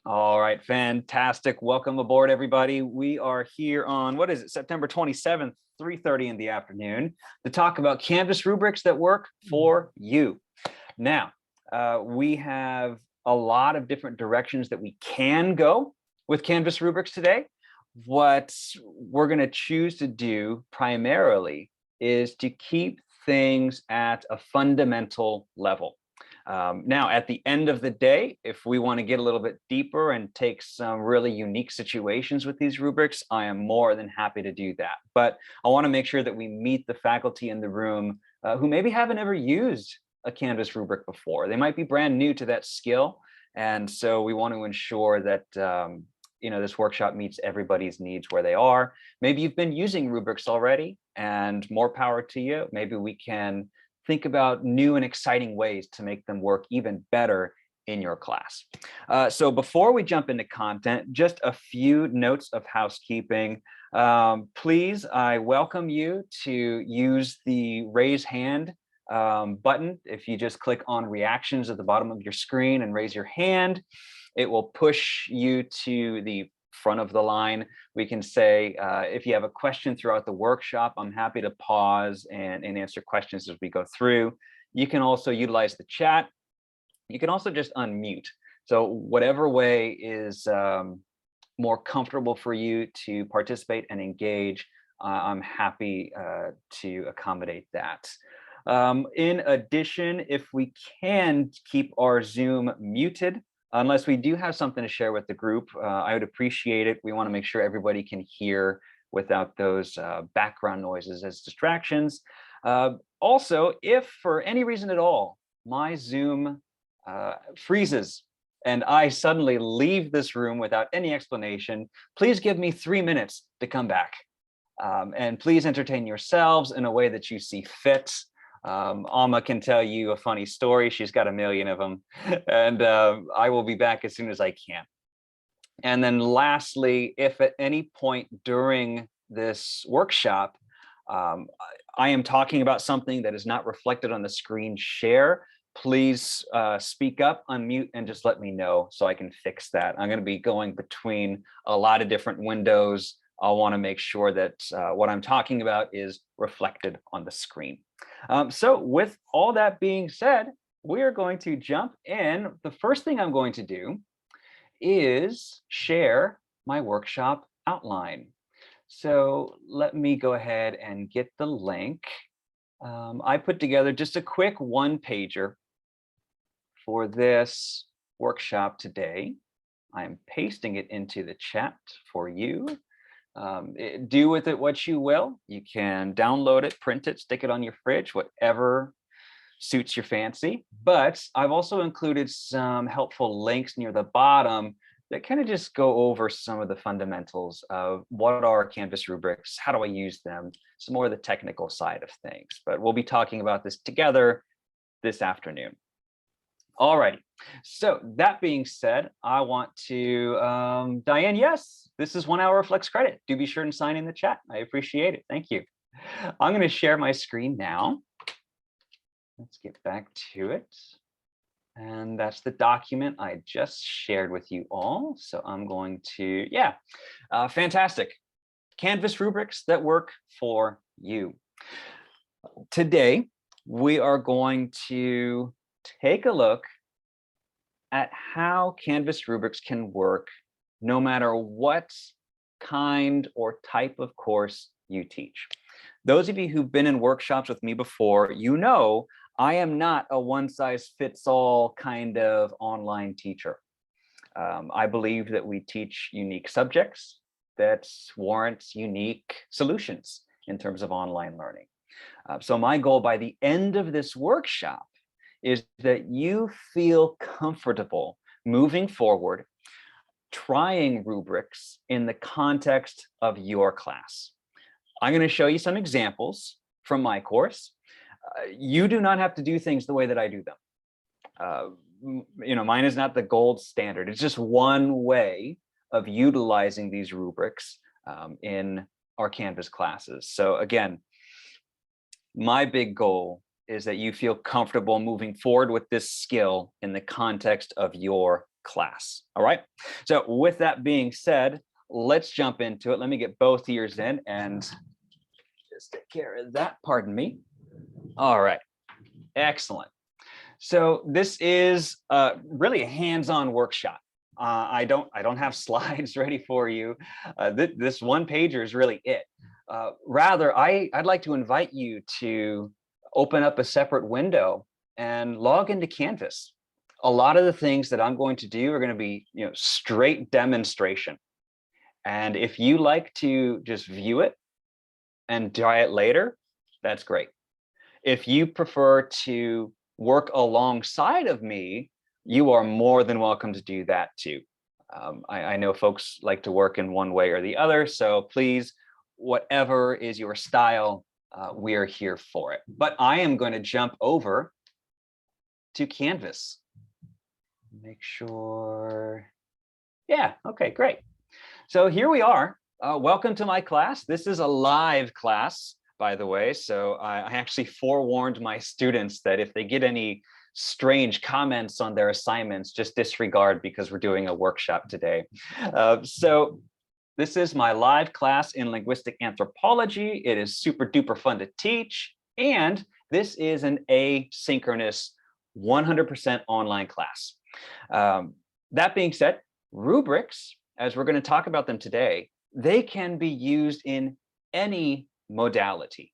All right, fantastic. Welcome aboard, everybody. We are here on, what is it, September 27th, 3:30 in the afternoon to talk about Canvas rubrics that work for you. Now, we have a lot of different directions that we can go with Canvas rubrics today. What we're going to choose to do primarily is to keep things at a fundamental level. Now, at the end of the day, if we want to get a little bit deeper and take some really unique situations with these rubrics, I am more than happy to do that. But I want to make sure that we meet the faculty in the room who maybe haven't ever used a Canvas rubric before. They might be brand new to that skill. And so we want to ensure that this workshop meets everybody's needs where they are. Maybe you've been using rubrics already, and more power to you. Maybe we can think about new and exciting ways to make them work even better in your class. So before we jump into content, just a few notes of housekeeping. Please, I welcome you to use the raise hand button. If you just click on reactions at the bottom of your screen and raise your hand, it will push you to the front of the line. We can say, if you have a question throughout the workshop, I'm happy to pause and answer questions as we go through. You can also utilize the chat. You can also just unmute. So whatever way is more comfortable for you to participate and engage, I'm happy to accommodate that. In addition, if we can keep our Zoom muted, unless we do have something to share with the group, I would appreciate it. We want to make sure everybody can hear without those background noises as distractions. Also, if for any reason at all, my Zoom freezes and I suddenly leave this room without any explanation, please give me 3 minutes to come back. And please entertain yourselves in a way that you see fit. Alma can tell you a funny story. She's got a million of them. And I will be back as soon as I can. And then lastly, if at any point during this workshop, I am talking about something that is not reflected on the screen share, please speak up, unmute, and just let me know so I can fix that. I'm going to be going between a lot of different windows. I'll want to make sure that what I'm talking about is reflected on the screen. So with all that being said, we are going to jump in. The first thing I'm going to do is share my workshop outline. So let me go ahead and get the link. I put together just a quick one-pager for this workshop today. I'm pasting it into the chat for you. Do with it what you will. You can download it, print it, stick it on your fridge, whatever suits your fancy. But I've also included some helpful links near the bottom that kind of just go over some of the fundamentals of what are Canvas rubrics, how do I use them, some more of the technical side of things. But we'll be talking about this together this afternoon. All righty. So that being said, I want to, Diane, yes, this is 1 hour of Flex credit. Do be sure and sign in the chat. I appreciate it. Thank you. I'm going to share my screen now. Let's get back to it. And that's the document I just shared with you all. So I'm going to, fantastic. Canvas rubrics that work for you. Today, we are going to take a look at how Canvas rubrics can work no matter what kind or type of course you teach. Those of you who've been in workshops with me before, you know I am not a one-size-fits-all kind of online teacher. I believe that we teach unique subjects that warrants unique solutions in terms of online learning. So my goal by the end of this workshop is that you feel comfortable moving forward, trying rubrics in the context of your class. I'm going to show you some examples from my course. You do not have to do things the way that I do them. Mine is not the gold standard. It's just one way of utilizing these rubrics in our Canvas classes. So again, my big goal is that you feel comfortable moving forward with this skill in the context of your class. All right. So with that being said, let's jump into it. Let me get both ears in and just take care of that. Pardon me. All right. Excellent. So this is really a hands-on workshop. I don't have slides ready for you. This one pager is really it. Rather, I'd like to invite you to open up a separate window and log into Canvas. A lot of the things that I'm going to do are going to be, straight demonstration. And if you like to just view it and try it later, that's great. If you prefer to work alongside of me, you are more than welcome to do that too. I know folks like to work in one way or the other, so please, whatever is your style, we are here for it. But I am going to jump over to Canvas. Make sure. Yeah, okay, great. So here we are. Welcome to my class. This is a live class, by the way. So I actually forewarned my students that if they get any strange comments on their assignments, just disregard because we're doing a workshop today. So this is my live class in linguistic anthropology. It is super duper fun to teach. And this is an asynchronous 100% online class. That being said, rubrics, as we're going to talk about them today, they can be used in any modality.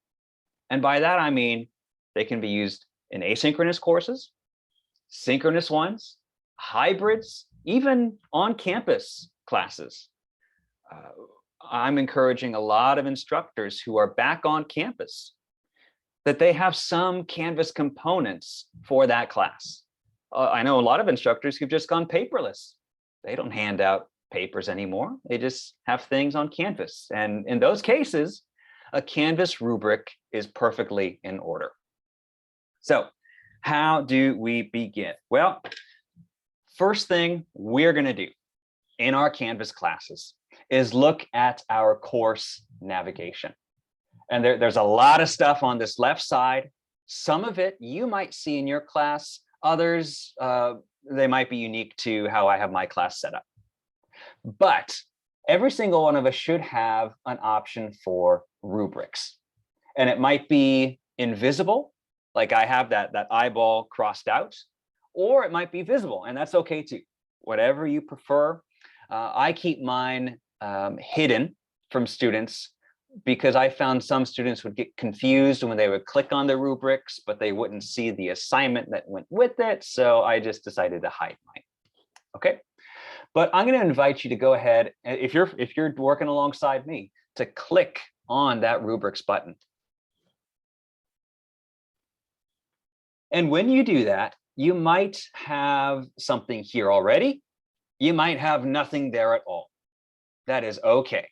And by that, I mean, they can be used in asynchronous courses, synchronous ones, hybrids, even on-campus classes. I'm encouraging a lot of instructors who are back on campus that they have some Canvas components for that class. I know a lot of instructors who've just gone paperless. They don't hand out papers anymore. They just have things on Canvas. And in those cases, a Canvas rubric is perfectly in order. So how do we begin? Well, first thing we're going to do in our Canvas classes is look at our course navigation. And there's a lot of stuff on this left side. Some of it you might see in your class. Others, they might be unique to how I have my class set up. But every single one of us should have an option for rubrics. And it might be invisible, like I have that eyeball crossed out, or it might be visible, and that's okay too. Whatever you prefer. I keep mine hidden from students because I found some students would get confused when they would click on the rubrics, but they wouldn't see the assignment that went with it. So I just decided to hide mine. Okay. But I'm going to invite you to go ahead, if you're working alongside me, to click on that rubrics button. And when you do that, you might have something here already. You might have nothing there at all. That is okay.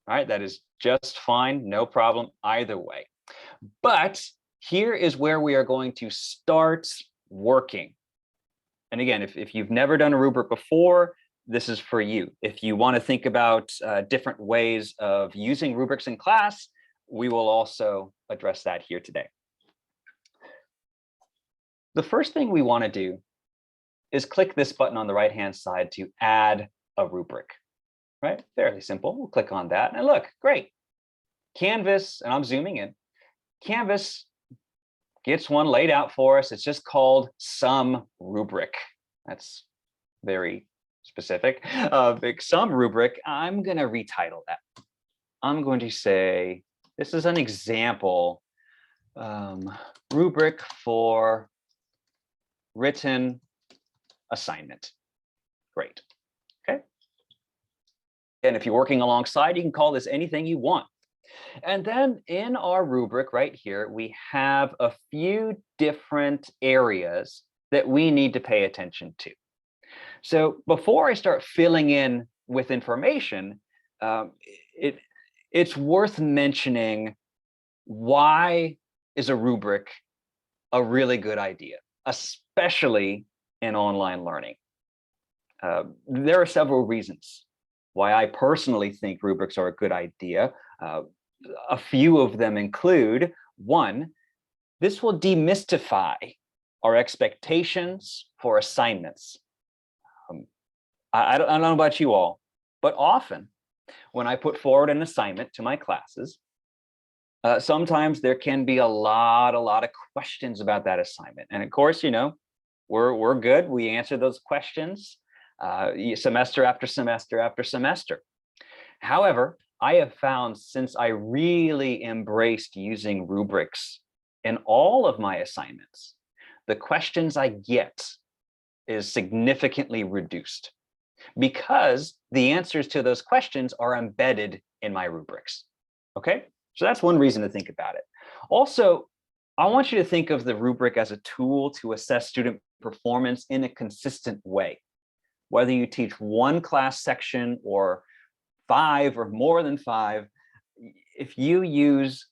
All right, that is just fine, no problem either way. But here is where we are going to start working. And again, if you've never done a rubric before, this is for you. If you want to think about different ways of using rubrics in class, we will also address that here today. The first thing we want to do is click this button on the right-hand side to add a rubric. Right? Fairly simple. We'll click on that and look, great. Canvas, and I'm zooming in. Canvas gets one laid out for us. It's just called some rubric. That's very specific. Some rubric, I'm going to retitle that. I'm going to say, this is an example rubric for written assignment. Great. Okay. And if you're working alongside, you can call this anything you want. And then in our rubric right here, we have a few different areas that we need to pay attention to. So before I start filling in with information, it's worth mentioning why is a rubric a really good idea, especially in online learning. There are several reasons why I personally think rubrics are a good idea. A few of them include, one, This will demystify our expectations for assignments. I don't know about you all, but often when I put forward an assignment to my classes, sometimes there can be a lot of questions about that assignment. And of course, you know, we're good. We answer those questions semester after semester after semester. However, I have found since I really embraced using rubrics in all of my assignments, the questions I get is significantly reduced because the answers to those questions are embedded in my rubrics. Okay, so that's one reason to think about it. Also, I want you to think of the rubric as a tool to assess student performance in a consistent way. Whether you teach one class section or 5 or more than 5, if you use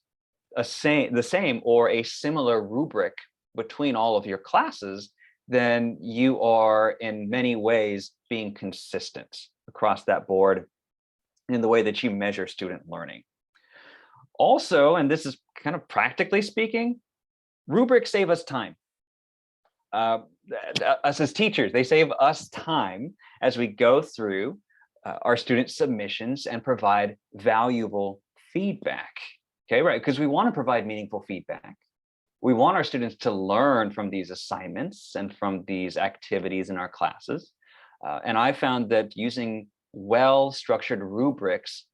the same or a similar rubric between all of your classes, then you are in many ways being consistent across that board in the way that you measure student learning. Also, and this is kind of practically speaking, rubrics save us time. Us as teachers, they save us time as we go through our student submissions and provide valuable feedback. Okay, right, because we want to provide meaningful feedback. We want our students to learn from these assignments and from these activities in our classes. And I found that using well-structured rubrics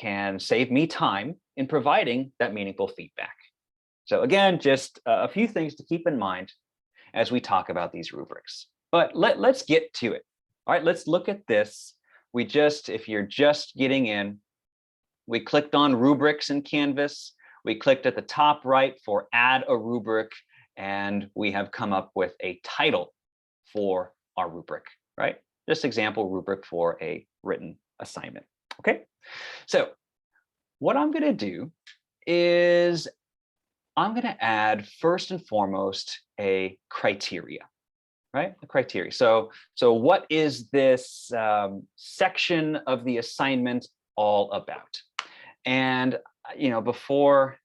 can save me time in providing that meaningful feedback. So again, just a few things to keep in mind as we talk about these rubrics. But let's get to it. All right, let's look at this. If you're just getting in, we clicked on rubrics in Canvas. We clicked at the top right for add a rubric, and we have come up with a title for our rubric, right? Just example rubric for a written assignment. Okay, so what I'm going to do is I'm going to add first and foremost a criteria, right? A criteria. So what is this section of the assignment all about? And you know, before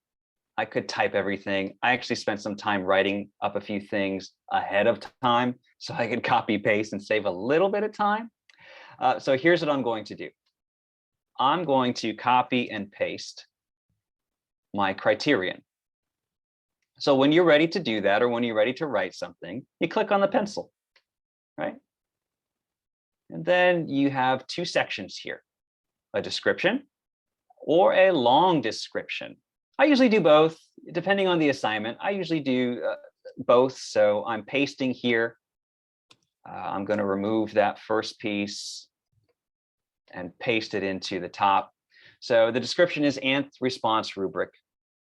I could type everything, I actually spent some time writing up a few things ahead of time so I could copy paste and save a little bit of time. So here's what I'm going to do. I'm going to copy and paste my criterion. So when you're ready to do that, or when you're ready to write something, you click on the pencil, right? And then you have two sections here, a description or a long description. I usually do both, depending on the assignment. I usually do both. So I'm pasting here. I'm going to remove that first piece and paste it into the top. So the description is Anth response rubric.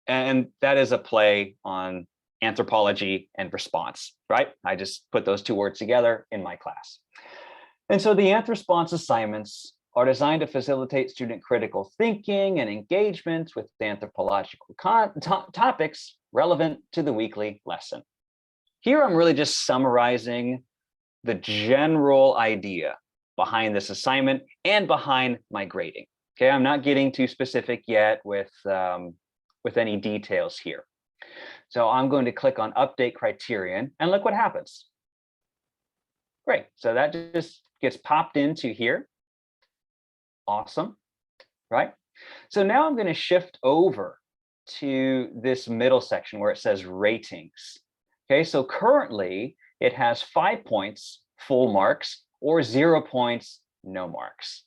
And that is a play on anthropology and response, right? I just put those two words together in my class. And so the Anth response assignments are designed to facilitate student critical thinking and engagement with anthropological topics relevant to the weekly lesson. Here, I'm really just summarizing the general idea behind this assignment and behind my grading. Okay, I'm not getting too specific yet with any details here. So I'm going to click on Update Criterion, and look what happens. Great, so that just gets popped into here. Awesome, right? So now I'm going to shift over to this middle section where it says ratings. Okay, so currently it has 5 points, full marks, or 0 points, no marks.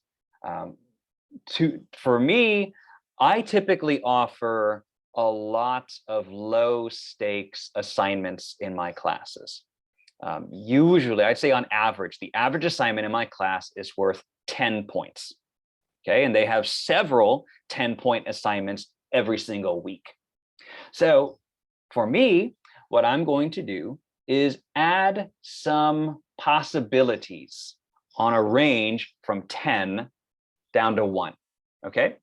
For me, I typically offer a lot of low stakes assignments in my classes. Usually, I'd say on average, the average assignment in my class is worth 10 points. Okay, and they have several 10-point assignments every single week. So for me, what I'm going to do is add some possibilities on a range from 10 down to 1. Okay,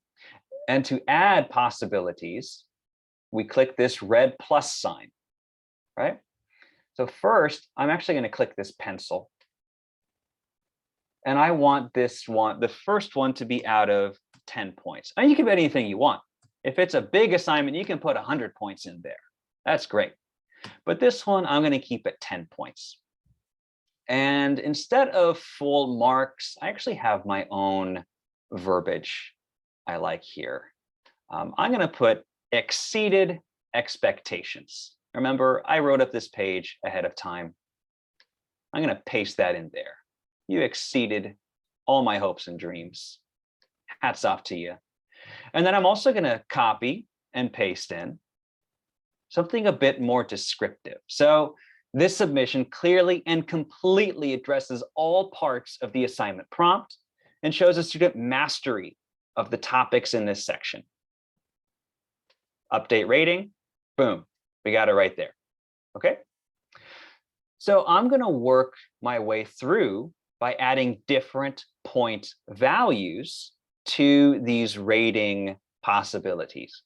and to add possibilities, we click this red plus sign, right? So first, I'm actually going to click this pencil. And I want this one, the first one, to be out of 10 points. And you can put anything you want. If it's a big assignment, you can put 100 points in there. That's great. But this one, I'm going to keep at 10 points. And instead of full marks, I actually have my own verbiage I like here. I'm going to put exceeded expectations. Remember, I wrote up this page ahead of time. I'm going to paste that in there. You exceeded all my hopes and dreams. Hats off to you. And then I'm also going to copy and paste in something a bit more descriptive. So this submission clearly and completely addresses all parts of the assignment prompt and shows a student mastery of the topics in this section. Update rating, boom, we got it right there. Okay. So I'm going to work my way through by adding different point values to these rating possibilities.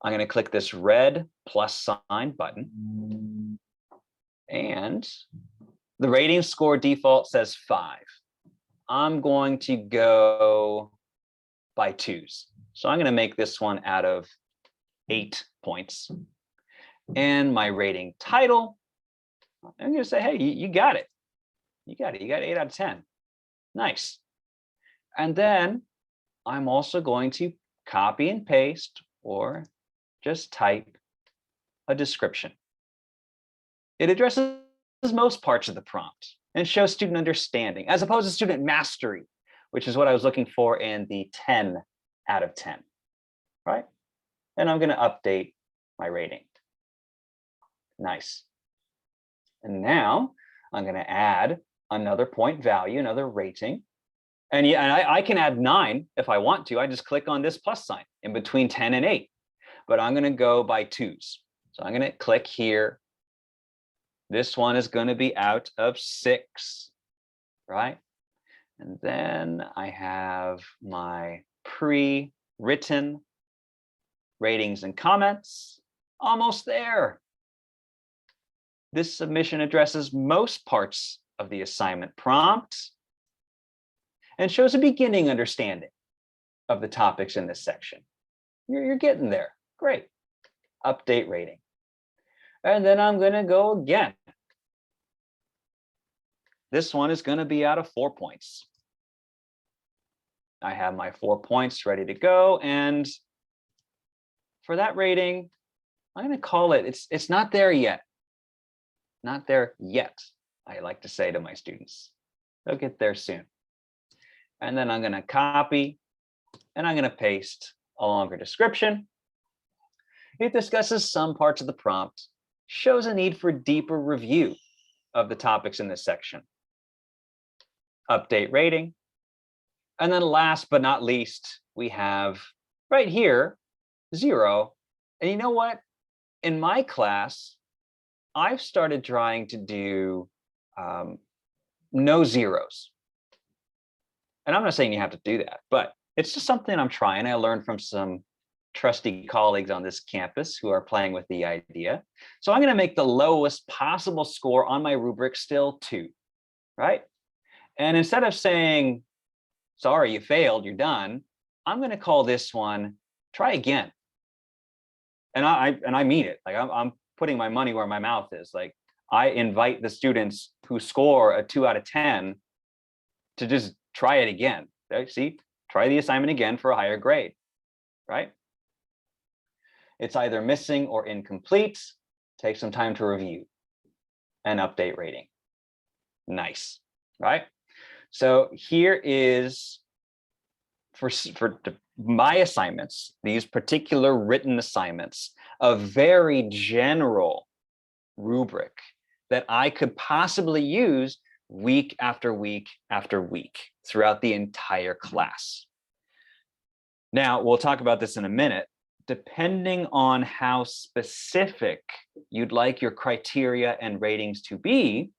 I'm going to click this red plus sign button. And the rating score default says 5. I'm going to go by 2s. So I'm going to make this one out of 8 points. And my rating title, I'm going to say, hey, you got it. You got it. You got 8 out of 10. Nice. And then I'm also going to copy and paste or just type a description. It addresses most parts of the prompt and shows student understanding as opposed to student mastery, which is what I was looking for in the 10 out of 10, right? And I'm going to update my rating. Nice. And now I'm going to add another point value, another rating. And yeah, and I can add 9 if I want to. I just click on this plus sign in between 10 and 8. But I'm going to go by 2s. So I'm going to click here. This one is going to be out of 6, right? And then I have my pre-written ratings and comments. Almost there. This submission addresses most parts of the assignment prompt and shows a beginning understanding of the topics in this section. You're getting there. Great. Update rating. And then I'm going to go again. This one is going to be out of 4 points. I have my 4 points ready to go. And for that rating, I'm going to call it, it's not there yet. Not there yet, I like to say to my students. They'll get there soon. And then I'm going to copy and I'm going to paste a longer description. It discusses some parts of the prompt, shows a need for deeper review of the topics in this section. Update rating. And then last but not least, we have right here, 0. And you know what? In my class, I've started trying to do no zeros. And I'm not saying you have to do that, but it's just something I'm trying. I learned from some trusty colleagues on this campus who are playing with the idea. So I'm going to make the lowest possible score on my rubric still 2, right? And instead of saying, sorry, you failed, you're done, I'm going to call this one, try again. And I mean it. Like I'm putting my money where my mouth is. Like I invite the students who score a 2 out of 10 to just try it again. Right? See, try the assignment again for a higher grade, right? It's either missing or incomplete. Take some time to review and update rating. Nice, right? So here is for my assignments, these particular written assignments, a very general rubric that I could possibly use week after week after week throughout the entire class. Now, we'll talk about this in a minute. Depending on how specific you'd like your criteria and ratings to be,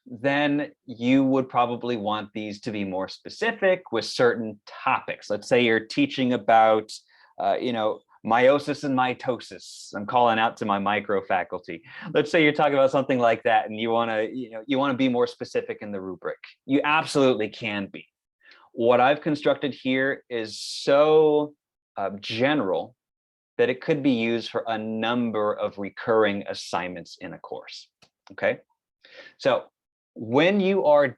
then you would probably want these to be more specific with certain topics. Let's say you're teaching about, meiosis and mitosis. I'm calling out to my micro faculty. Let's say you're talking about something like that, and you want to be more specific in the rubric. You absolutely can be. What I've constructed here is so general that it could be used for a number of recurring assignments in a course, okay? So when you are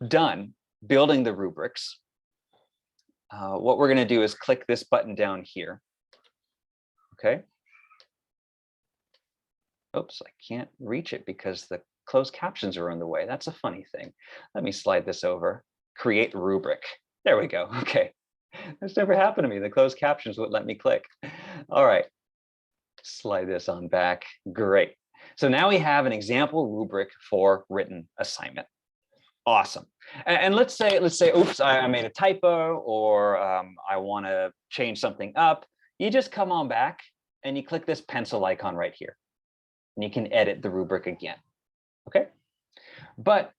done building the rubrics, what we're going to do is click this button down here, okay? Oops, I can't reach it because the closed captions are in the way. That's a funny thing. Let me slide this over. Create rubric. There we go. Okay. That's never happened to me. The closed captions wouldn't let me click. All right. Slide this on back. Great. So now we have an example rubric for written assignment. Awesome. And let's say, oops, I made a typo, or I want to change something up. You just come on back and you click this pencil icon right here. And you can edit the rubric again. Okay. But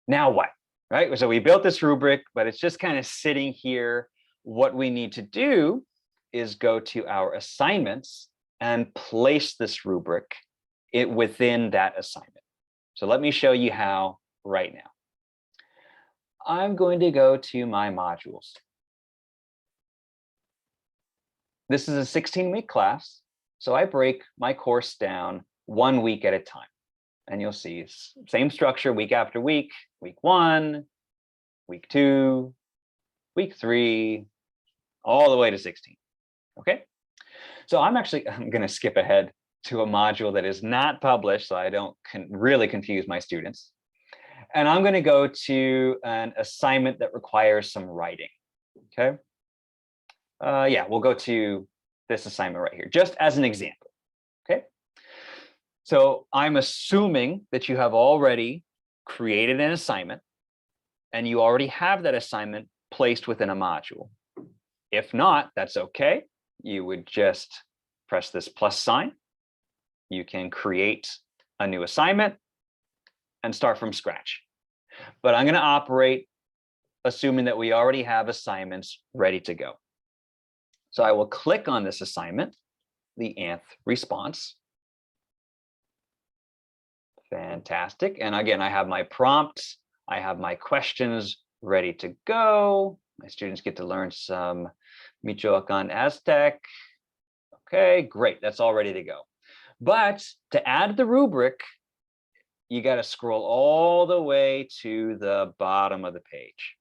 now what? Right? So we built this rubric, but it's just kind of sitting here. What we need to do is go to our assignments and place this rubric within that assignment. So let me show you how right now. I'm going to go to my modules. This is a 16-week class, so I break my course down 1 week at a time. And you'll see it's same structure week after week, week 1, week 2, week 3, all the way to 16. Okay. So I'm going to skip ahead to a module that is not published, so I don't really confuse my students. And I'm going to go to an assignment that requires some writing. Okay. Yeah, we'll go to this assignment right here, just as an example. Okay. So I'm assuming that you have already created an assignment and you already have that assignment placed within a module. If not, that's okay. You would just press this plus sign. You can create a new assignment and start from scratch. But I'm going to operate assuming that we already have assignments ready to go. So I will click on this assignment, the nth response. Fantastic. And again, I have my prompts. I have my questions ready to go. My students get to learn some Michoacan Aztec. Okay, great. That's all ready to go. But to add the rubric, you got to scroll all the way to the bottom of the page.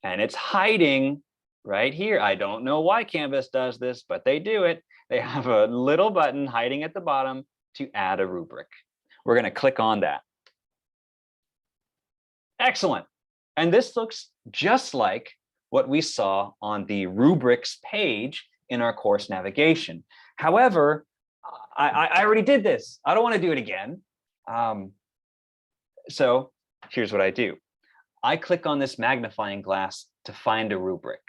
And it's hiding right here. I don't know why Canvas does this, but they do it. They have a little button hiding at the bottom to add a rubric. We're going to click on that. Excellent. And this looks just like what we saw on the rubrics page in our course navigation. However, I already did this. I don't want to do it again. So here's what I do. I click on this magnifying glass to find a rubric.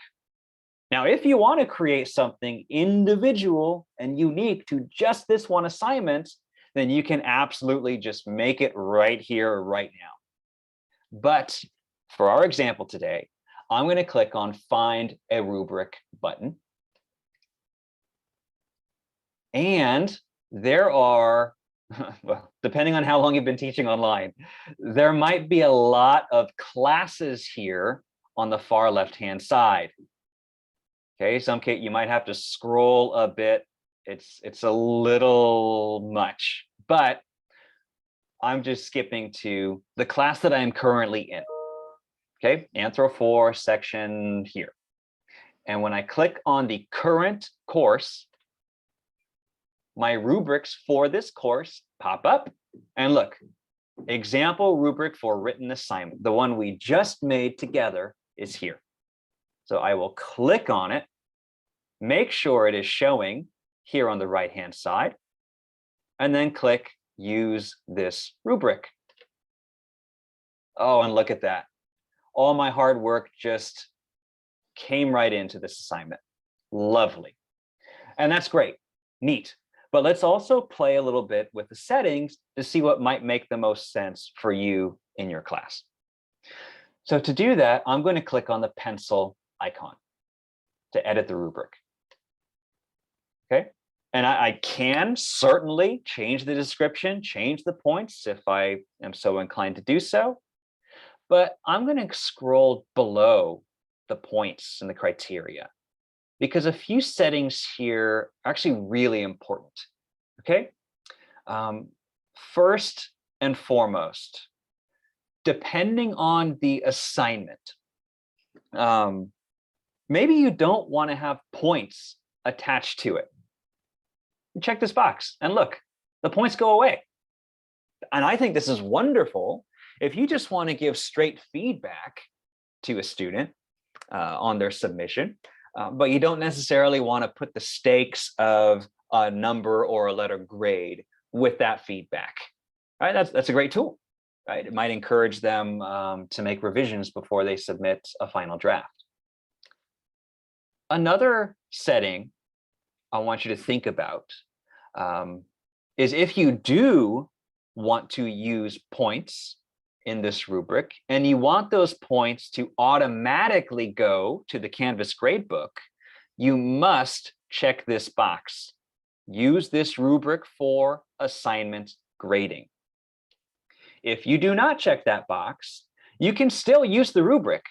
Now, if you want to create something individual and unique to just this one assignment, then you can absolutely just make it right here, right now. But for our example today, I'm going to click on Find a Rubric button. And there are, well, depending on how long you've been teaching online, there might be a lot of classes here on the far left-hand side. Okay, some case you might have to scroll a bit. It's a little much, but I'm just skipping to the class that I am currently in. Okay, Anthro 4 section here. And when I click on the current course, my rubrics for this course pop up. And look, example rubric for written assignment, the one we just made together, is here. So I will click on it, make sure it is showing here on the right-hand side, and then click Use this rubric. Oh, and look at that. All my hard work just came right into this assignment. Lovely. And that's great. Neat. But let's also play a little bit with the settings to see what might make the most sense for you in your class. So to do that, I'm going to click on the pencil icon to edit the rubric. Okay. And I can certainly change the description, change the points if I am so inclined to do so. But I'm going to scroll below the points and the criteria, because a few settings here are actually really important, okay? First and foremost, depending on the assignment, maybe you don't want to have points attached to it. Check this box and look, the points go away. And I think this is wonderful if you just want to give straight feedback to a student on their submission, but you don't necessarily want to put the stakes of a number or a letter grade with that feedback. All right, that's a great tool. Right? It might encourage them to make revisions before they submit a final draft. Another setting I want you to think about is if you do want to use points in this rubric and you want those points to automatically go to the Canvas gradebook, you must check this box. Use this rubric for assignment grading. If you do not check that box, you can still use the rubric.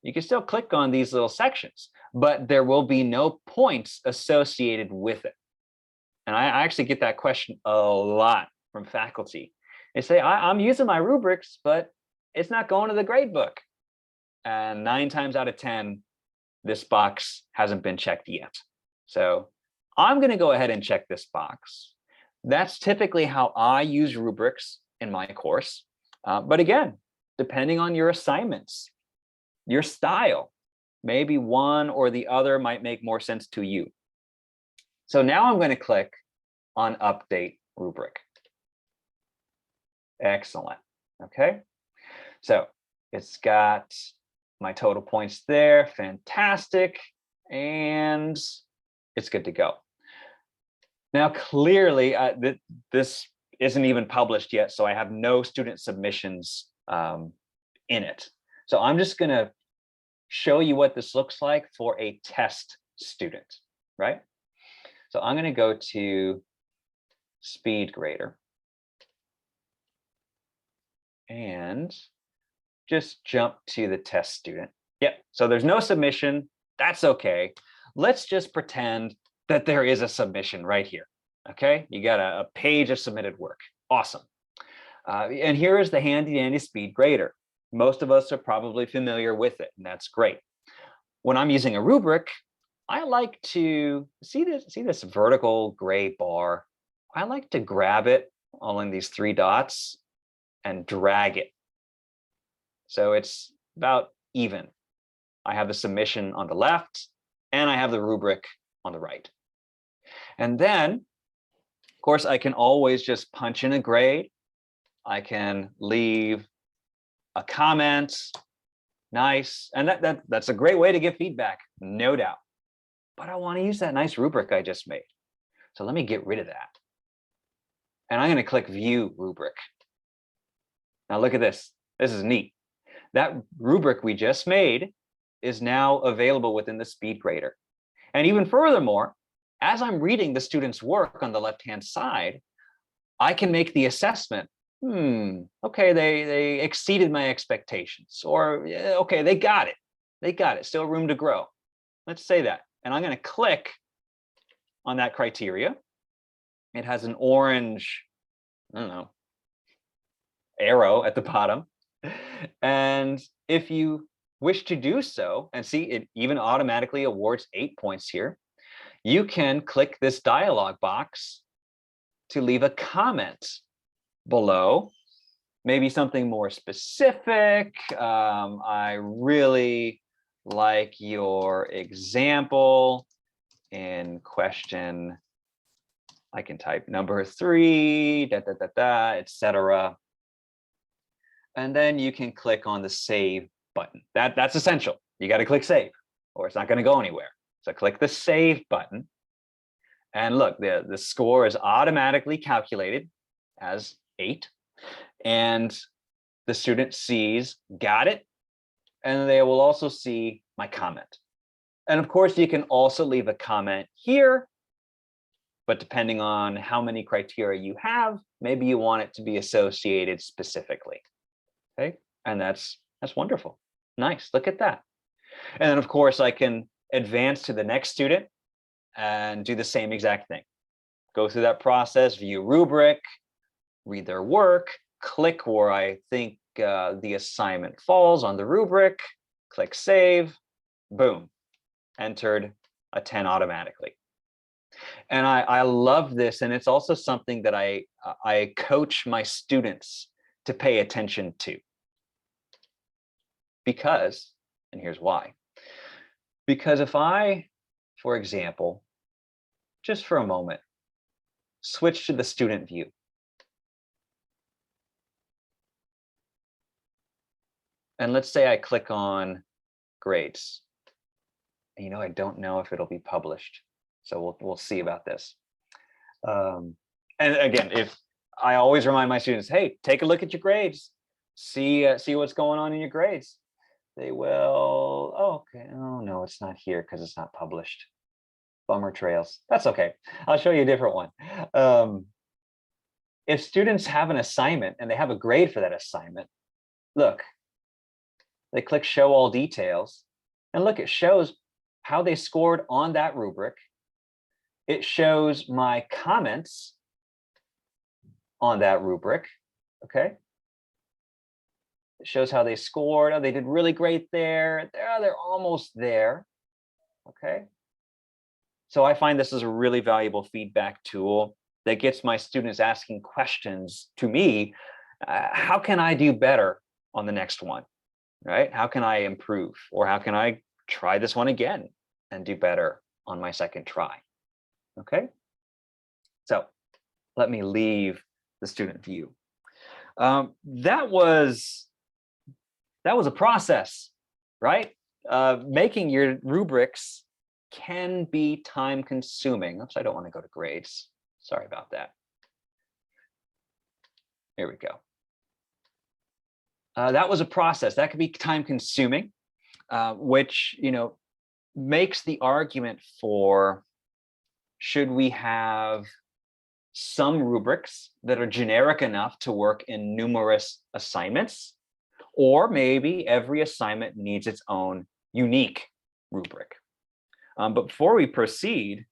You can still click on these little sections, but there will be no points associated with it. And I actually get that question a lot from faculty. They say, I'm using my rubrics, but it's not going to the gradebook. And 9 times out of 10, this box hasn't been checked yet. So I'm going to go ahead and check this box. That's typically how I use rubrics in my course. But again, depending on your assignments, your style, maybe one or the other might make more sense to you. So now I'm going to click on Update Rubric. Excellent. Okay. So it's got my total points there. Fantastic. And it's good to go. Now, clearly, this isn't even published yet, so I have no student submissions in it. So I'm just going to show you what this looks like for a test student, right? So I'm going to go to SpeedGrader and just jump to the test student. Yep, so there's no submission. That's okay. Let's just pretend that there is a submission right here. Okay, you got a page of submitted work. Awesome. And here is the handy dandy SpeedGrader. Most of us are probably familiar with it, and that's great. When I'm using a rubric, I like to see this vertical gray bar. I like to grab it along these 3 dots and drag it. So it's about even. I have the submission on the left, and I have the rubric on the right. And then, of course, I can always just punch in a grade. I can leave a comment. Nice. And that's a great way to give feedback, no doubt. But I want to use that nice rubric I just made. So let me get rid of that. And I'm going to click View Rubric. Now look at this. This is neat. That rubric we just made is now available within the SpeedGrader. And even furthermore, as I'm reading the student's work on the left-hand side, I can make the assessment. Okay, they exceeded my expectations, or okay, they got it. They got it. Still room to grow. Let's say that. And I'm going to click on that criteria. It has an orange, I don't know, arrow at the bottom. And if you wish to do so, and see, it even automatically awards 8 points here, you can click this dialog box to leave a comment below, maybe something more specific. I really like your example in question. I can type number 3, etc. And then you can click on the Save button. That's essential. You got to click Save, or it's not going to go anywhere. So click the Save button. And look, the score is automatically calculated as 8. And the student sees, got it. And they will also see my comment. And of course, you can also leave a comment here. But depending on how many criteria you have, maybe you want it to be associated specifically. Okay, and that's wonderful. Nice, look at that. And then of course I can advance to the next student and do the same exact thing. Go through that process, view rubric, read their work, click where I think the assignment falls on the rubric, click save, boom, entered a 10 automatically. And I love this, and it's also something that I coach my students to pay attention to. Because, and here's why. Because if I, for example, just for a moment, switch to the student view. And let's say I click on grades. You know, I don't know if it'll be published. So we'll see about this. And again, if I always remind my students, hey, take a look at your grades, see what's going on in your grades. They will, oh, okay, oh no, it's not here because it's not published. Bummer trails. That's okay. I'll show you a different one. If students have an assignment and they have a grade for that assignment, look, they click show all details, and look, it shows how they scored on that rubric. It shows my comments on that rubric, okay? It shows how they scored. Oh, they did really great there. They're almost there, okay? So I find this is a really valuable feedback tool that gets my students asking questions to me. How can I do better on the next one, right? How can I improve? Or how can I try this one again and do better on my second try? Okay, so let me leave the student view. That was a process, right? Making your rubrics can be time consuming. Oops, I don't want to go to grades. Sorry about that. Here we go. That was a process that could be time consuming, which, you know, makes the argument for, should we have some rubrics that are generic enough to work in numerous assignments, or maybe every assignment needs its own unique rubric? But before we proceed,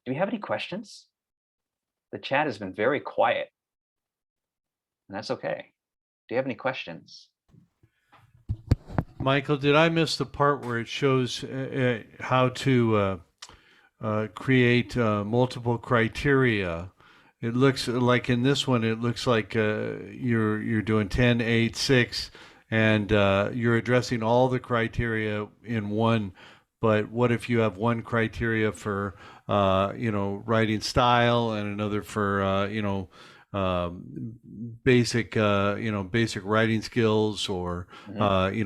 do we have any questions? The chat has been very quiet, and that's okay. Do you have any questions? Michael, did I miss the part where it shows how to create multiple criteria? It looks like in this one, it looks like you're doing 10, 8, 6, and you're addressing all the criteria in one. But what if you have one criteria for writing style and another for basic basic writing skills, or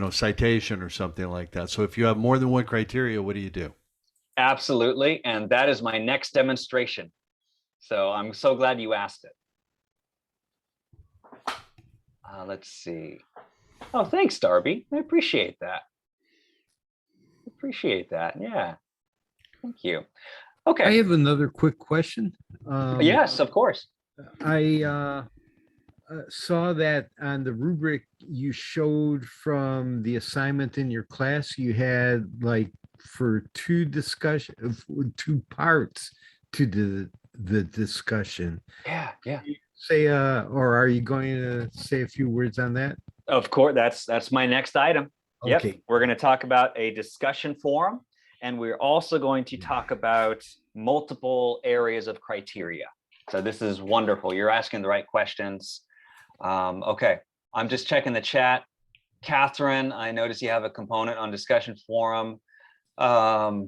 citation or something like that? So if you have more than one criteria, what do you do? Absolutely, and that is my next demonstration. So I'm so glad you asked it. Let's see. Oh, thanks, Darby. I appreciate that. Appreciate that. Yeah. Thank you. Okay. I have another quick question. Yes, of course. I saw that on the rubric you showed from the assignment in your class, you had like for two parts to the discussion. Yeah. Say, or are you going to say a few words on that? Of course, that's my next item. Okay. Yep. We're going to talk about a discussion forum, and we're also going to talk about multiple areas of criteria. So this is wonderful. You're asking the right questions. Okay, I'm just checking the chat. Catherine, I notice you have a component on discussion forum. I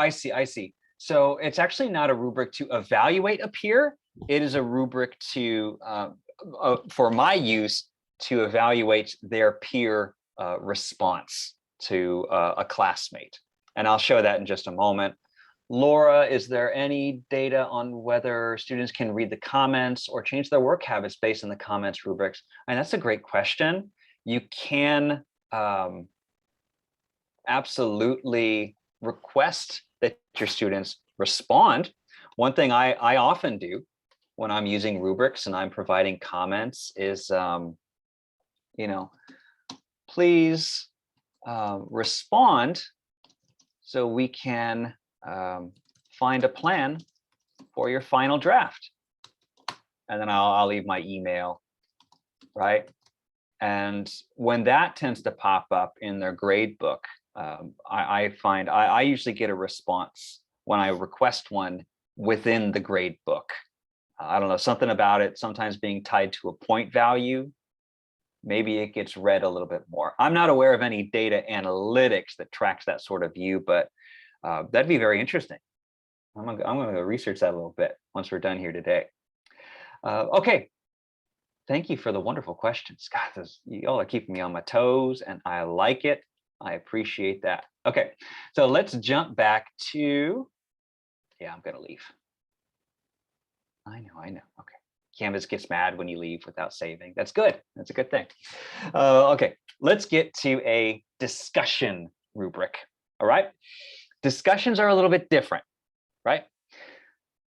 see. So it's actually not a rubric to evaluate a peer. It is a rubric to, for my use, to evaluate their peer response to a classmate. And I'll show that in just a moment. Laura, is there any data on whether students can read the comments or change their work habits based on the comments rubrics? And that's a great question. You can absolutely request that your students respond. One thing I often do when I'm using rubrics and I'm providing comments is, please respond so we can find a plan for your final draft. And then I'll leave my email, right? And when that tends to pop up in their grade book, I find I usually get a response when I request one within the grade book. I don't know, something about it sometimes being tied to a point value. Maybe it gets read a little bit more. I'm not aware of any data analytics that tracks that sort of view, but that'd be very interesting. I'm gonna go research that a little bit once we're done here today. Okay, thank you for the wonderful questions. God, y'all are keeping me on my toes, and I like it. I appreciate that. Okay, so let's jump back to, yeah, I'm gonna leave. I know. Okay. Canvas gets mad when you leave without saving. That's good. That's a good thing. Okay, let's get to a discussion rubric. All right. Discussions are a little bit different, right?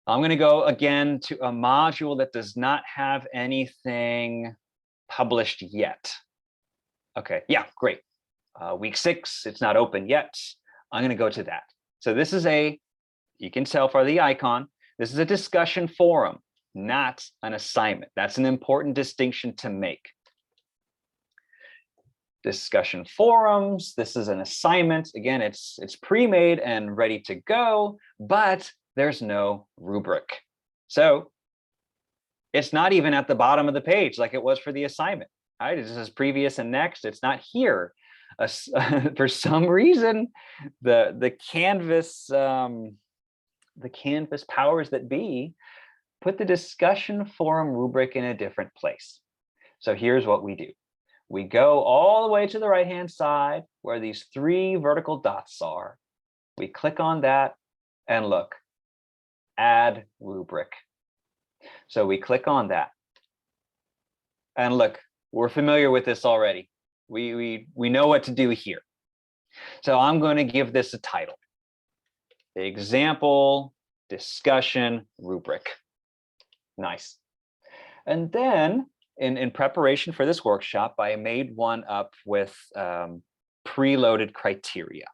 I'm going to go again to a module that does not have anything published yet. Okay, yeah, great. Week 6, it's not open yet. I'm going to go to that. So this is you can tell by the icon, this is a discussion forum, not an assignment. That's an important distinction to make. Discussion forums, this is an assignment. Again, it's pre-made and ready to go, but there's no rubric. So it's not even at the bottom of the page like it was for the assignment. Right? It just says previous and next. It's not here. For some reason, the Canvas powers that be put the discussion forum rubric in a different place. So here's what we do. We go all the way to the right-hand side where these 3 vertical dots are. We click on that and look, add rubric. So we click on that. And look, we're familiar with this already. We know what to do here. So I'm going to give this a title. Example discussion rubric. Nice. And then in preparation for this workshop, I made one up with preloaded criteria.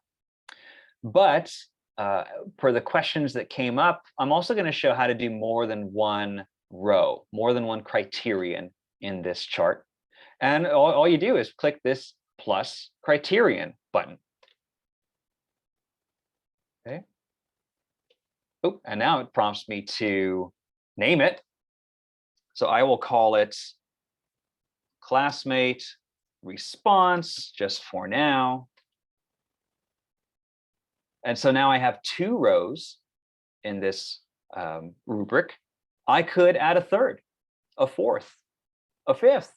But for the questions that came up, I'm also going to show how to do more than one row, more than one criterion in this chart. And all you do is click this plus criterion button. Okay. Oh, and now it prompts me to name it. So I will call it Classmate Response just for now. And so now I have 2 rows in this rubric. I could add a 3rd, a 4th, a 5th.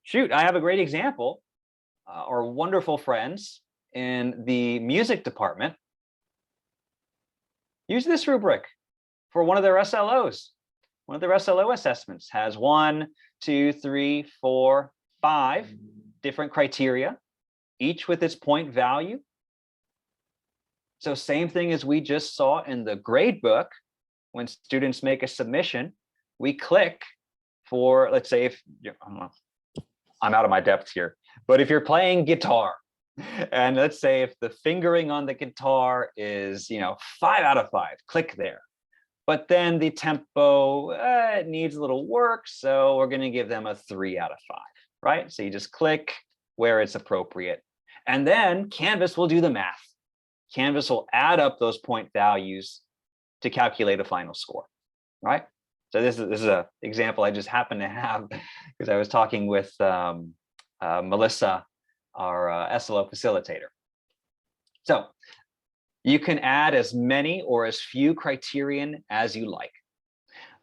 Shoot, I have a great example. Our wonderful friends in the music department use this rubric for one of their SLOs. One of their SLO assessments has 1, 2, 3, 4, 5 different criteria, each with its point value. So same thing as we just saw in the grade book, when students make a submission, we click for, let's say if I'm out of my depth here, but if you're playing guitar, and let's say if the fingering on the guitar is, 5 out of 5, click there. But then the tempo, it needs a little work, so we're going to give them a 3 out of 5, right? So you just click where it's appropriate. And then Canvas will do the math. Canvas will add up those point values to calculate a final score, right? So this is an example I just happened to have because I was talking with Melissa, our SLO facilitator. So you can add as many or as few criterion as you like.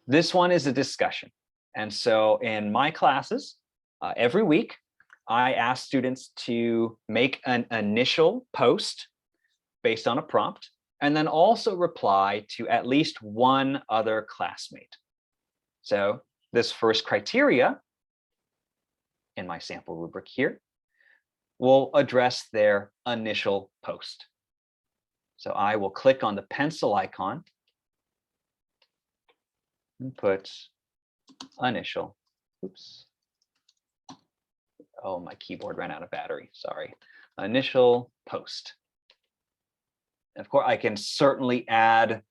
This one is a discussion. And so in my classes, every week, I ask students to make an initial post based on a prompt, and then also reply to at least one other classmate. So this first criteria in my sample rubric here will address their initial post. So I will click on the pencil icon and put initial. Oops. Oh, my keyboard ran out of battery. Sorry. Initial post. Of course, I can certainly add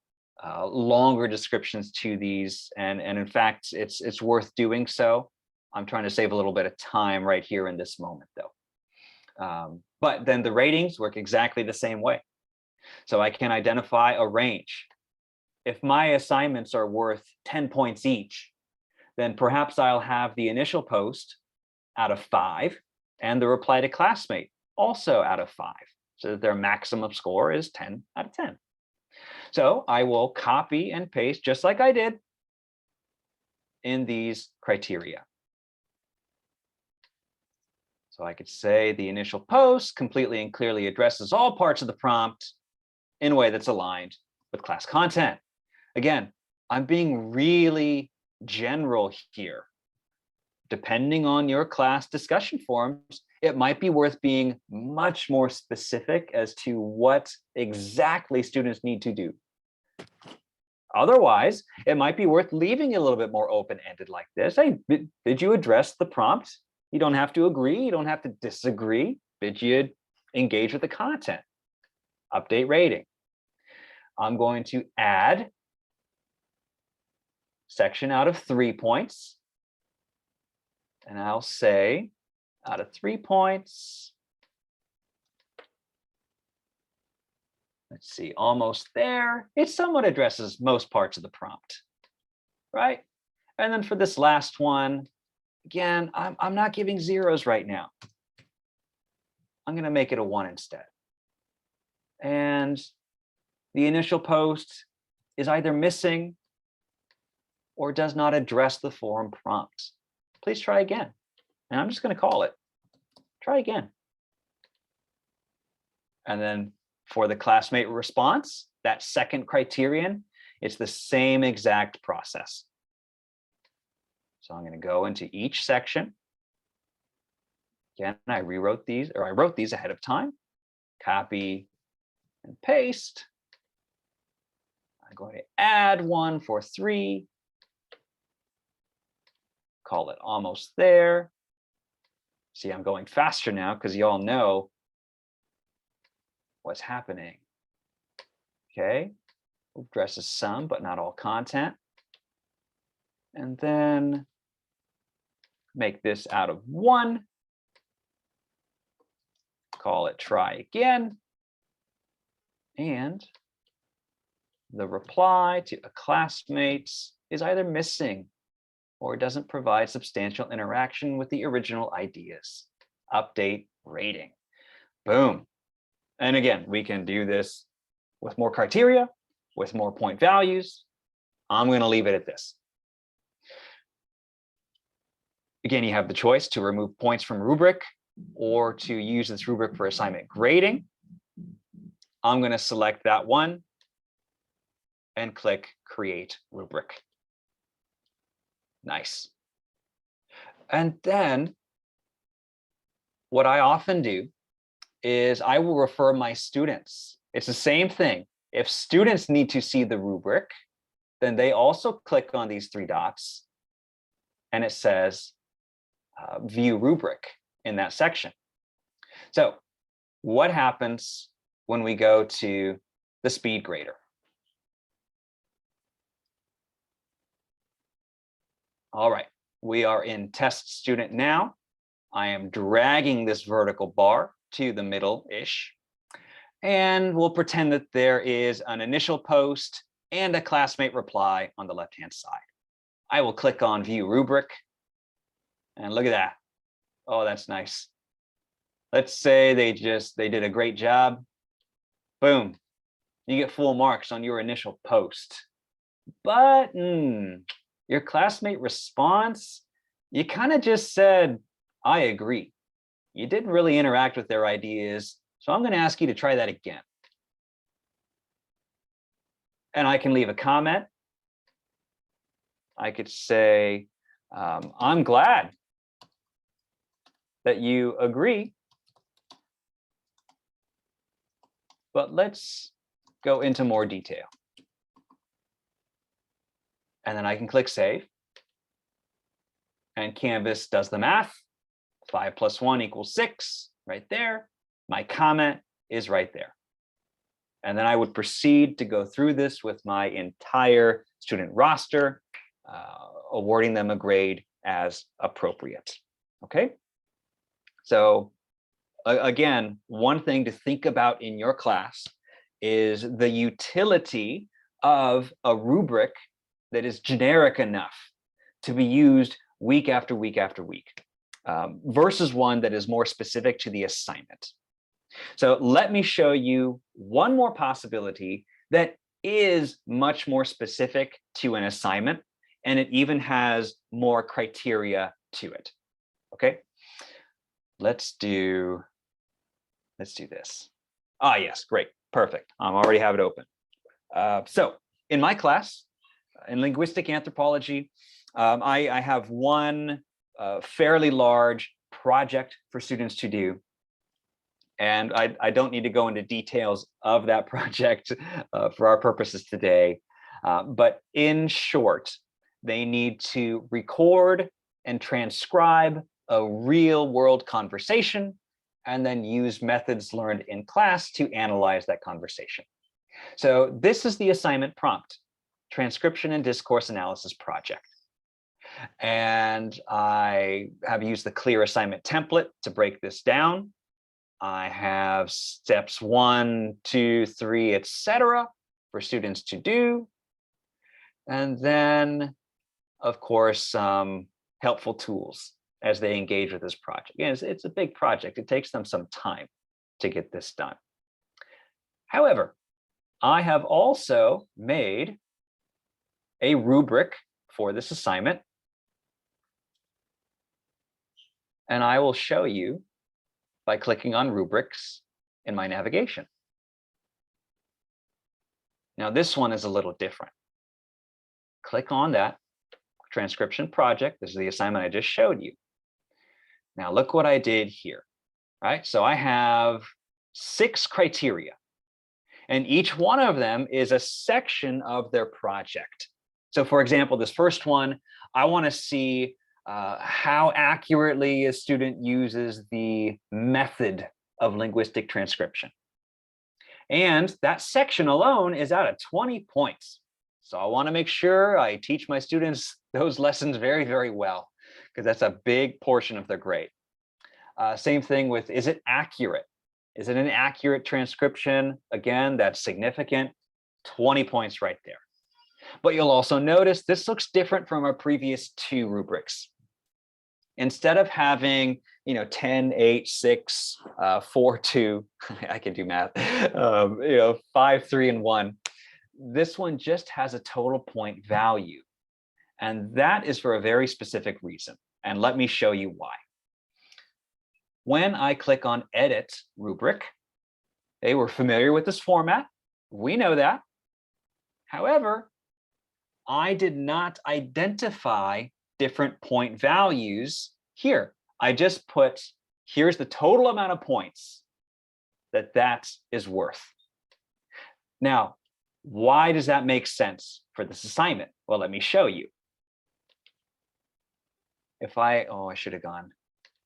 longer descriptions to these, and in fact, it's worth doing so. I'm trying to save a little bit of time right here in this moment, though. But then the ratings work exactly the same way. So I can identify a range. If my assignments are worth 10 points each, then perhaps I'll have the initial post out of 5 and the reply to classmate also out of 5, so that their maximum score is 10 out of 10. So I will copy and paste just like I did in these criteria. So I could say the initial post completely and clearly addresses all parts of the prompt in a way that's aligned with class content. Again, I'm being really general here. Depending on your class discussion forums, it might be worth being much more specific as to what exactly students need to do. Otherwise, it might be worth leaving it a little bit more open-ended like this. Hey, did you address the prompt? You don't have to agree. You don't have to disagree. Did you engage with the content? Update rating. I'm going to add section out of 3 points. And I'll say out of 3 points, let's see, almost there. It somewhat addresses most parts of the prompt, right? And then for this last one, again, I'm not giving zeros right now. I'm going to make it a 1 instead. And the initial post is either missing or does not address the forum prompt. Please try again. And I'm just going to call it. Try again. And then for the classmate response, that second criterion, it's the same exact process. So I'm going to go into each section. Again, I wrote these ahead of time. Copy and paste. I'm going to add one for 3. Call it almost there. See, I'm going faster now because you all know what's happening. Okay, addresses some, but not all content. And then make this out of 1. Call it try again. And the reply to a classmate is either missing or doesn't provide substantial interaction with the original ideas. Update rating. Boom. And again, we can do this with more criteria, with more point values. I'm going to leave it at this. Again, you have the choice to remove points from rubric or to use this rubric for assignment grading. I'm going to select that one and click Create Rubric. Nice. And then what I often do is I will refer my students. It's the same thing. If students need to see the rubric, then they also click on these 3 dots and it says View Rubric in that section. So what happens when we go to the speed grader? All right, we are in test student now. I am dragging this vertical bar to the middle-ish. And we'll pretend that there is an initial post and a classmate reply on the left-hand side. I will click on View Rubric. And look at that. Oh, that's nice. Let's say they did a great job. Boom. You get full marks on your initial post. But your classmate response, you kind of just said, I agree. You didn't really interact with their ideas. So I'm going to ask you to try that again. And I can leave a comment. I could say, I'm glad that you agree, but let's go into more detail. And then I can click Save. And Canvas does the math. 5 plus 1 equals 6, right there. My comment is right there. And then I would proceed to go through this with my entire student roster, awarding them a grade as appropriate. Okay. So again, one thing to think about in your class is the utility of a rubric that is generic enough to be used week after week after week, versus one that is more specific to the assignment. So let me show you one more possibility that is much more specific to an assignment, and it even has more criteria to it. Okay, let's do this. Ah, yes, great, perfect. I already have it open. So in my class, in linguistic anthropology, I have one fairly large project for students to do. And I don't need to go into details of that project for our purposes today. But in short, they need to record and transcribe a real world conversation and then use methods learned in class to analyze that conversation. So this is the assignment prompt, transcription and discourse analysis project. And I have used the clear assignment template to break this down. I have steps 1, 2, 3, etc. for students to do. And then, of course, some helpful tools as they engage with this project. Again, it's a big project. It takes them some time to get this done. However, I have also made a rubric for this assignment. And I will show you by clicking on Rubrics in my navigation. Now, this one is a little different. Click on that transcription project. This is the assignment I just showed you. Now, look what I did here, right? So I have 6 criteria, and each one of them is a section of their project. So for example, this first one, I want to see how accurately a student uses the method of linguistic transcription. And that section alone is out of 20 points. So I want to make sure I teach my students those lessons very, very well, because that's a big portion of their grade. Same thing with, is it accurate? Is it an accurate transcription? Again, that's significant, 20 points right there. But you'll also notice this looks different from our previous 2 rubrics. Instead of having, 10, 8, 6, 4, 2, I can do math, 5, 3, and 1, this one just has a total point value. And that is for a very specific reason. And let me show you why. When I click on Edit Rubric, hey, we're familiar with this format. We know that. However, I did not identify different point values here. I just put, here's the total amount of points that is worth. Now, why does that make sense for this assignment? Well, let me show you. If I should have gone.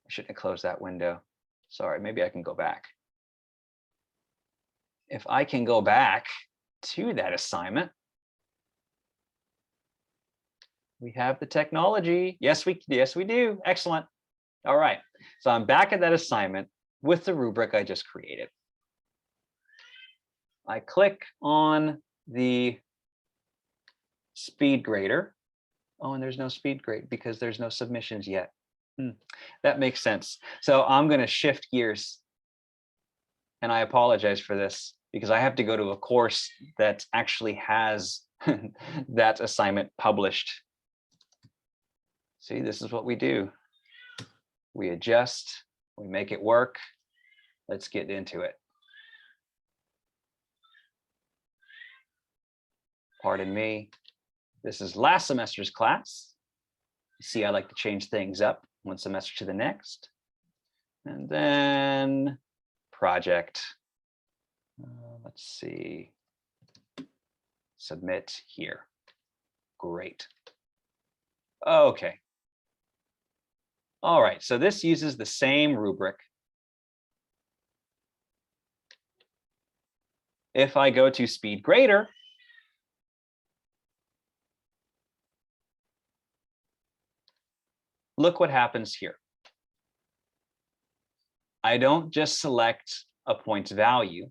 I shouldn't have closed that window. Sorry, maybe I can go back. If I can go back to that assignment, we have the technology. Yes, we do. Excellent. All right. So I'm back at that assignment with the rubric I just created. I click on the speed grader. Oh, and there's no speed grade because there's no submissions yet. That makes sense. So I'm going to shift gears. And I apologize for this because I have to go to a course that actually has that assignment published. See, this is what we do. We adjust, we make it work. Let's get into it. Pardon me. This is last semester's class. You see, I like to change things up one semester to the next. And then project. Let's see. Submit here. Great. Okay. All right, so this uses the same rubric. If I go to speed grader, look what happens here. I don't just select a point value.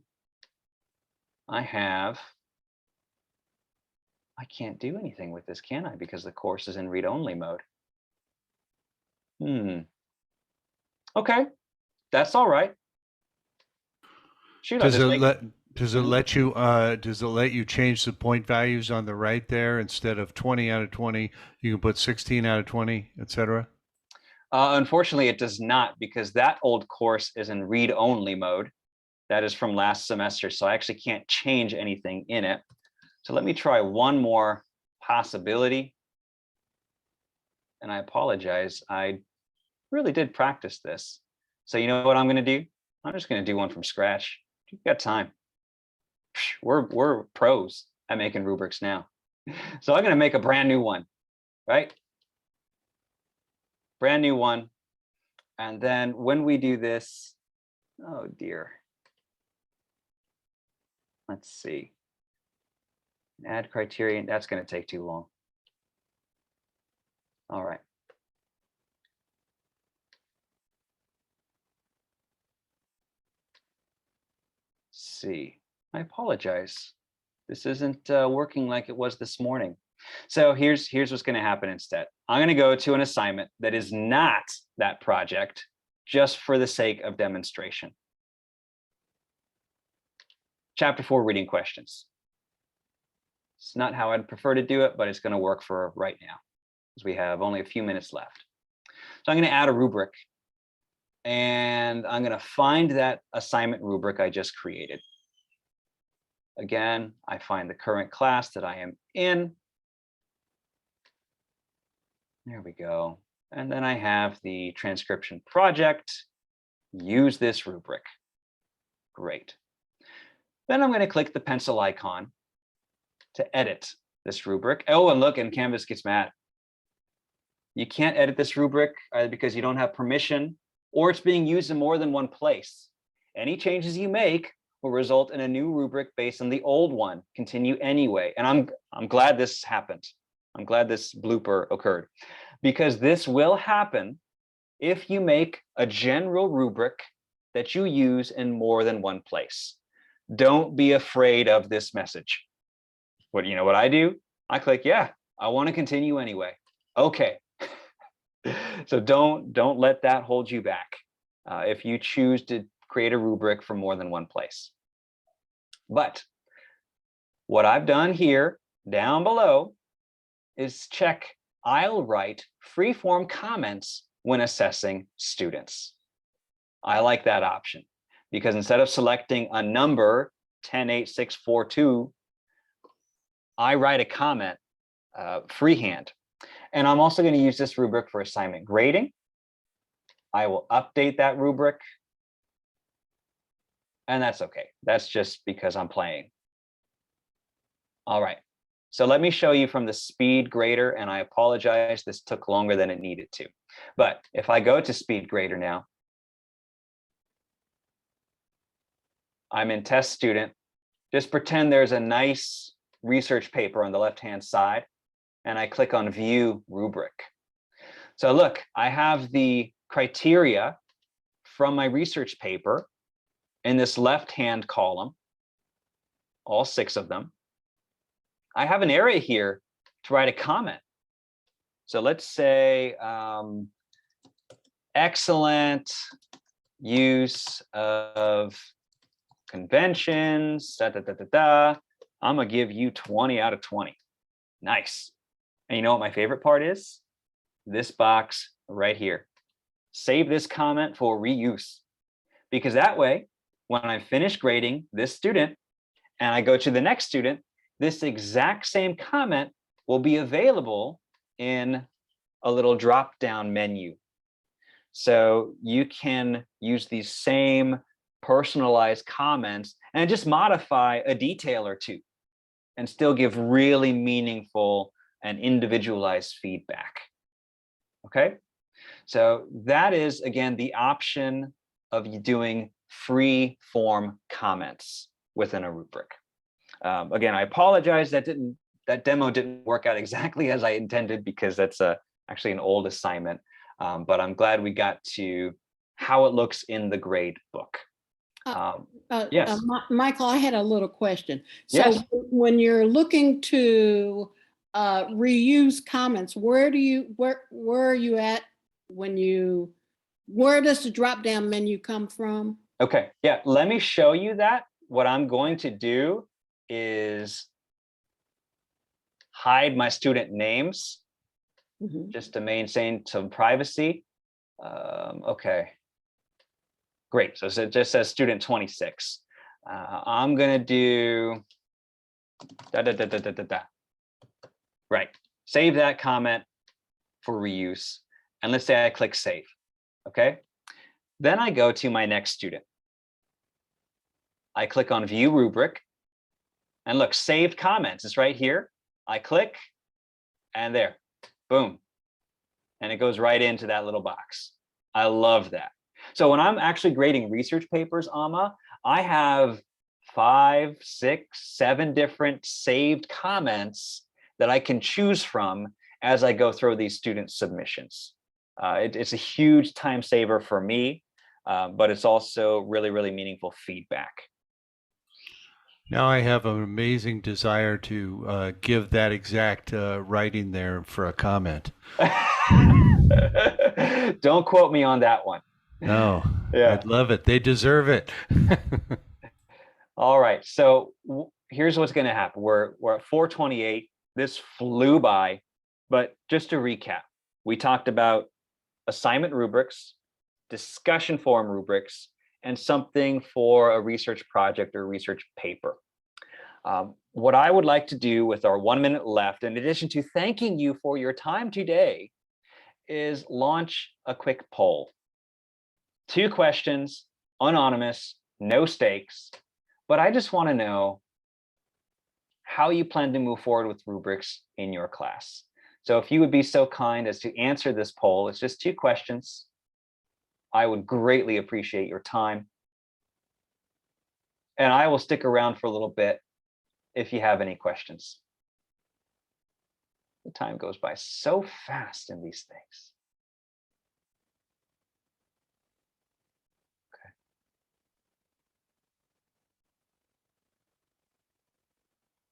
I can't do anything with this, can I? Because the course is in read-only mode. Okay, that's all right. Shoot, I'll Does just it make let does it Mhm. let you change the point values on the right there? Instead of 20 out of 20, you can put 16 out of 20, etc. Unfortunately, it does not, because that old course is in read-only mode. That is from last semester, so I actually can't change anything in it. So let me try one more possibility. And I apologize, I really did practice this. So you know what I'm going to do? I'm just going to do one from scratch. You've got time. We're pros at making rubrics now. So I'm going to make a brand new one, right? Brand new one. And then when we do this, oh dear. Let's see. Add criterion, that's going to take too long. All right. See, I apologize. This isn't working like it was this morning. So here's what's going to happen instead. I'm going to go to an assignment that is not that project, just for the sake of demonstration. Chapter 4 reading questions. It's not how I'd prefer to do it, but it's going to work for right now, because we have only a few minutes left. So I'm going to add a rubric, and I'm going to find that assignment rubric I just created. Again, I find the current class that I am in. There we go. And then I have the transcription project. Use this rubric. Great. Then I'm going to click the pencil icon to edit this rubric. Oh, and look, and Canvas gets mad. You can't edit this rubric either because you don't have permission, or it's being used in more than one place. Any changes you make will result in a new rubric based on the old one. Continue anyway. And I'm glad this happened. I'm glad this blooper occurred, because this will happen if you make a general rubric that you use in more than one place. Don't be afraid of this message. What you know what I do? I click, yeah, I want to continue anyway. Okay. So don't let that hold you back if you choose to create a rubric from more than one place. But what I've done here down below is check I'll write free-form comments when assessing students. I like that option, because instead of selecting a number 108642, I write a comment freehand. And I'm also going to use this rubric for assignment grading. I will update that rubric. And that's okay. That's just because I'm playing. All right. So let me show you from the speed grader, and I apologize, this took longer than it needed to. But if I go to speed grader now, I'm in test student. Just pretend there's a nice research paper on the left-hand side, and I click on view rubric. So look, I have the criteria from my research paper in this left-hand column, all 6 of them. I have an area here to write a comment. So let's say excellent use of conventions, I'm gonna give you 20 out of 20. Nice. And you know what my favorite part is? This box right here. Save this comment for reuse, because that way, when I finish grading this student and I go to the next student, this exact same comment will be available in a little drop-down menu. So you can use these same personalized comments and just modify a detail or two and still give really meaningful and individualized feedback. Okay, So that is, again, the option of you doing free form comments within a rubric. Again, I apologize that demo didn't work out exactly as I intended, because that's actually an old assignment, but I'm glad we got to how it looks in the grade book. Yes. Michael, I had a little question. So Yes. when you're looking to reuse comments, where are you at where does the drop down menu come from? Okay, yeah, let me show you that. What I'm going to do is hide my student names just to maintain some privacy. Okay, great. So it just says student 26. I'm gonna do right. Save that comment for reuse, and let's say I click save. Okay, then I go to my next student. I click on view rubric, and look, saved comments is right here. I click, and there, boom. And it goes right into that little box. I love that. So when I'm actually grading research papers, Amma, I have 5, 6, 7 different saved comments that I can choose from as I go through these student submissions. It's a huge time saver for me, but it's also really, really meaningful feedback. Now I have an amazing desire to give that exact writing there for a comment. Don't quote me on that one. No, Yeah. I'd love it. They deserve it. All right, so here's what's going to happen. We're at 4:28. This flew by, but just to recap, we talked about assignment rubrics, discussion forum rubrics, and something for a research project or research paper. What I would like to do with our 1 minute left, in addition to thanking you for your time today, is launch a quick poll. 2 questions, anonymous, no stakes, but I just want to know how you plan to move forward with rubrics in your class. So if you would be so kind as to answer this poll, it's just 2 questions. I would greatly appreciate your time. And I will stick around for a little bit if you have any questions. The time goes by so fast in these things.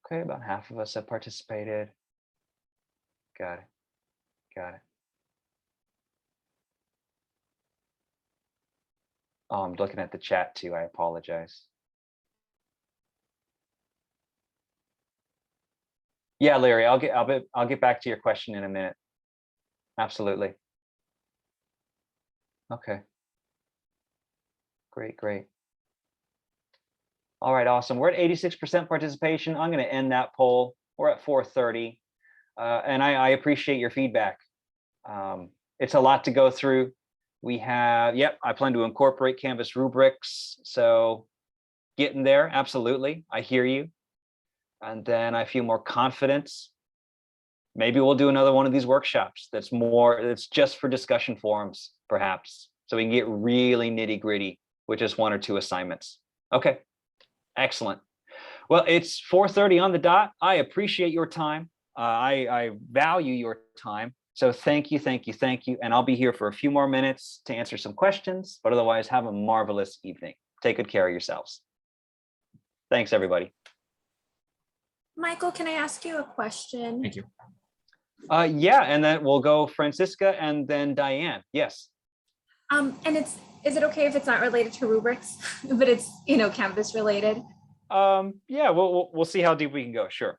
Okay, about half of us have participated. Got it. Got it. Oh, I'm looking at the chat too. I apologize. Yeah, Larry, I'll get back to your question in a minute. Absolutely. Okay. Great, great. All right, awesome. We're at 86% participation. I'm going to end that poll. We're at 4:30, and I appreciate your feedback. It's a lot to go through. We have, yep, I plan to incorporate Canvas rubrics. So getting there, absolutely. I hear you. And then I feel more confidence. Maybe we'll do another one of these workshops that's just for discussion forums, perhaps. So we can get really nitty gritty with just 1 or 2 assignments. Okay, excellent. Well, it's 4:30 on the dot. I appreciate your time. I value your time. So thank you, thank you, thank you. And I'll be here for a few more minutes to answer some questions, but otherwise have a marvelous evening. Take good care of yourselves. Thanks, everybody. Michael, can I ask you a question? Thank you. Yeah, and then we'll go Francisca and then Diane. Yes. And is it okay if it's not related to rubrics, but it's, Canvas related? Yeah, we'll see how deep we can go. Sure.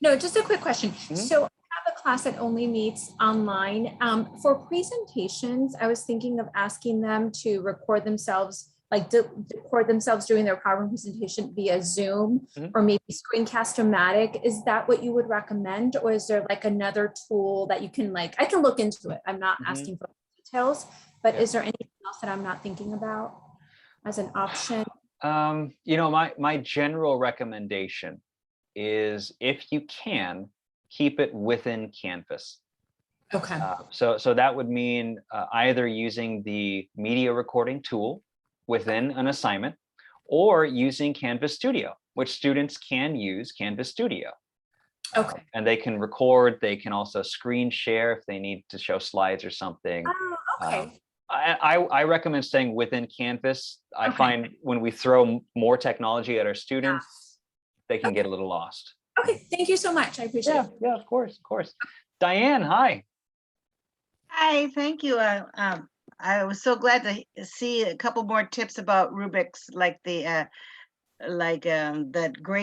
No, just a quick question. So I have a class that only meets online. For presentations, I was thinking of asking them to record themselves, record themselves doing their PowerPoint presentation via Zoom or maybe Screencast-O-Matic. Is that what you would recommend? Or is there like another tool that you can I can look into it. I'm not asking for details, but is there anything else that I'm not thinking about as an option? My general recommendation is, if you can, keep it within Canvas. Okay. So that would mean either using the media recording tool within an assignment or using Canvas Studio, which students can use Canvas Studio. Okay. And they can record, they can also screen share if they need to show slides or something. Oh, okay. I recommend staying within Canvas. I Okay. find when we throw more technology at our students, they can get a little lost. Okay. Thank you so much. I appreciate it. Yeah, of course, of course. Diane, hi. Hi, thank you. I was so glad to see a couple more tips about rubrics, like the that grading